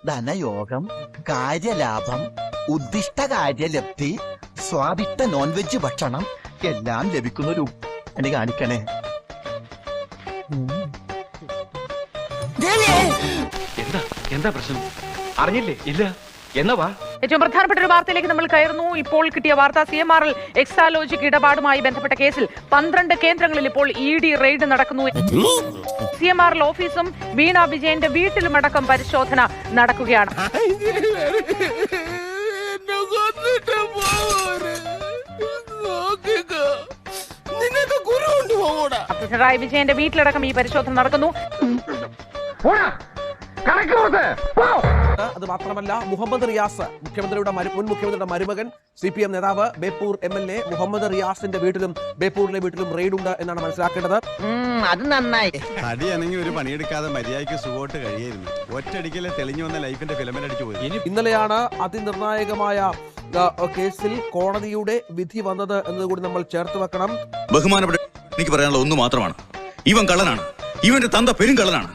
ധനയോഗം, കാര്യലാഭം, ഉദ്ദിഷ്ട കാര്യലബ്ധി, സ്വാദിഷ്ട non veg ഭക്ഷണം എല്ലാം ലഭിക്കുന്നൊരു എന്നെ കാണിക്കണേ. എന്താ പ്രശ്നം? അറിഞ്ഞില്ലേ? ഇല്ല. എന്നാ വാ. ഏറ്റവും പ്രധാനപ്പെട്ട ഒരു വാർത്തയിലേക്ക് നമ്മൾ കയറുന്നു. ഇപ്പോൾ കിട്ടിയ വാർത്ത, CMRL എക്സാലോജിക് ഇടപാടുമായി ബന്ധപ്പെട്ട കേസിൽ 12 കേന്ദ്രങ്ങളിൽ ഇപ്പോൾ ED റെയ്ഡ് നടക്കുന്നു. CMRL ഓഫീസും വീണ വിജയന്റെ വീട്ടിലുമടക്കം പരിശോധന നടക്കുകയാണ്. പിണറായി വിജയന്റെ വീട്ടിലടക്കം ഈ പരിശോധന നടക്കുന്നു. അത് മാത്രമല്ല, മുഹമ്മദ് റിയാസ്, മുഖ്യമന്ത്രിയുടെ മുൻ മുഖ്യമന്ത്രിയുടെ മരുമകൻ, CPM നേതാവ്, ബേപ്പൂർ MLA മുഹമ്മദ് റിയാസിന്റെ വീട്ടിലും ബേപ്പൂരിലെ വീട്ടിലും റെയ്ഡ് ഉണ്ട് എന്നാണ് മനസ്സിലാക്കേണ്ടത്. അത് നന്നായി. തടിയാണെങ്കിൽ ഒരു പണിയെടുക്കാതെ മര്യാദയ്ക്ക് സുഖമായിട്ട് കഴിയായിരുന്നു. ഒറ്റയടിക്കലെ തെളിഞ്ഞു വന്ന ലൈഫിന്റെ ഫിലമെന്റ് അടിച്ചു പോയി. ഇന്നലെയാണ് അതിനിർണായകമായ കേസിൽ കോടതിയുടെ വിധി വന്നത് എന്നതുകൂടി നമ്മൾ ചേർത്ത് വെക്കണം. ബഹുമാനപ്പെട്ട, എനിക്ക് പറയാനുള്ള ഒന്ന് മാത്രമാണ്, ഇവൻ കള്ളനാണ്, ഇവന്റെ തന്ത പെരും കള്ളനാണ്.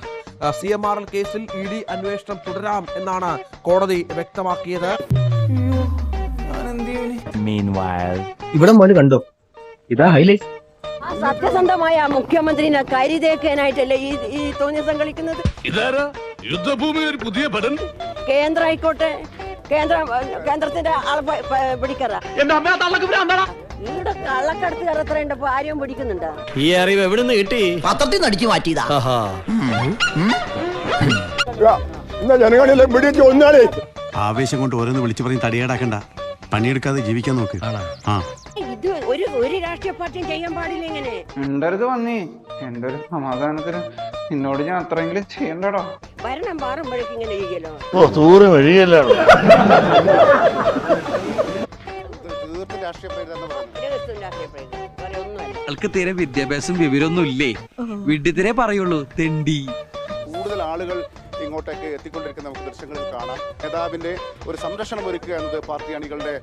CMRL കേസിൽ ED അന്വേഷണം തുടരാം എന്നാണ് കോടതി വ്യക്തമാക്കിയത്. ഇവിടെ മോന് കണ്ടോ? ഇതാ ഹൈലൈറ്റ്. സത്യസന്ധമായ മുഖ്യമന്ത്രിനെ കരിതേക്കാനായിട്ടല്ലേ ഈ തോന്നിയസം കളിക്കുന്നത്? യുദ്ധഭൂമി ഒരു പുതിയ പടം. കേന്ദ്രം ആയിക്കോട്ടെ, കേന്ദ്രത്തിന്റെ ആളെ പിടിക്കറ. ഇവിടെ കള്ളക്കടത്ത് എത്രയുണ്ട്, ആരെയും പിടിക്കുന്നുണ്ടോ? ഈ അറിവ് എവിടെ നിന്ന് കിട്ടി? പത്രത്തിൽ നിന്ന് അടിച്ചു മാറ്റിയതാ. ആവേശം കൊണ്ട് ഓരോന്ന് വിളിച്ചു പറഞ്ഞ് തടിയേടാക്കണ്ട, പണിയെടുക്കാതെ ജീവിക്കാൻ നോക്ക്. ഇത് ഒരു രാഷ്ട്രീയ പാർട്ടിയും ചെയ്യാൻ പാടില്ല. ഇങ്ങനെ എന്റെ അടുത്ത് വന്നേ, എന്റെ ഒരു സമാധാനത്തിന് നിന്നോട് ഞാൻ അത്രയെങ്കിലും ചെയ്യണ്ടോ? ഭരണം മാറുമ്പോഴേക്കും ഇങ്ങനെ ചെയ്യലോ? ആൾക്ക് തീരെ വിദ്യാഭ്യാസം വിവരമൊന്നും ഇല്ലേ? വിഡ്ഢിത്തിരെ പറയുള്ളൂ, തെണ്ടി. കൂടുതൽ ആളുകൾ ഇങ്ങോട്ടേക്ക് എത്തിക്കൊണ്ടിരിക്കുന്ന നമുക്ക് ദൃശ്യങ്ങളിൽ കാണാം. നേതാവിന്റെ ഒരു സംരക്ഷണം ഒരുക്കുക എന്നത് പാർട്ടി അണികളുടെ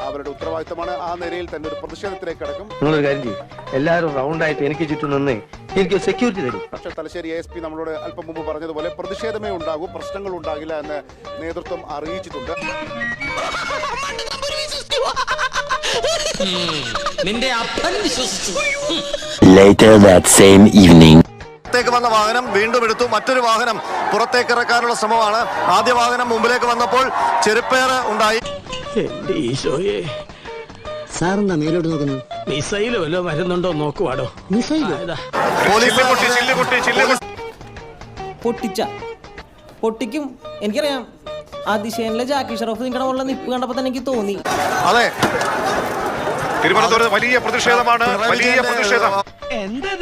അവരുടെ ഉത്തരവാദിത്തമാണ്. ആ നിലയിൽ തന്നെ ഒരു പ്രതിഷേധത്തിലേക്ക് അടക്കം നിങ്ങളൊരു കാര്യം ചെയ്യും, എല്ലാവരും റൗണ്ടായിട്ട് എനിക്ക് ചുറ്റും നിന്ന് എനിക്ക് സെക്യൂരിറ്റി തരും. പക്ഷേ തലശ്ശേരി ASP നമ്മളോട് അല്പം മുമ്പ് പറഞ്ഞതുപോലെ പ്രതിഷേധമേ ഉണ്ടാകൂ, പ്രശ്നങ്ങൾ ഉണ്ടാകില്ല എന്ന് നേതൃത്വം അറിയിച്ചിട്ടുണ്ട്. Later that same evening. പുറത്തേക്ക് വന്ന വാഹനം വീണ്ടും എടുത്തു. മറ്റൊരു വാഹനം പുറത്തേക്ക് ഇറക്കാനുള്ള ശ്രമമാണ്. ആദ്യ വാഹനം മുമ്പിലേക്ക് വന്നപ്പോൾ ചെരുപ്പേറ് ഉണ്ടായി. സാറെന്താ മേലോട്ട് നോക്കുന്നു? മിസൈല് വല്ലോ വരുന്നുണ്ടോ നോക്കുവാടോ. പൊട്ടിക്കും, എനിക്കറിയാം. ആ ദിശയിലെ ജാക്കി ഷറഫ് നിങ്ങളുടെ മുകളിൽ നിപ്പ് കണ്ടപ്പോ തന്നെ എനിക്ക് തോന്നി. അതെ, തിരുവനന്തപുരത്ത് വലിയ പ്രതിഷേധമാണ്. വലിയ പ്രതിഷേധം. എന്താ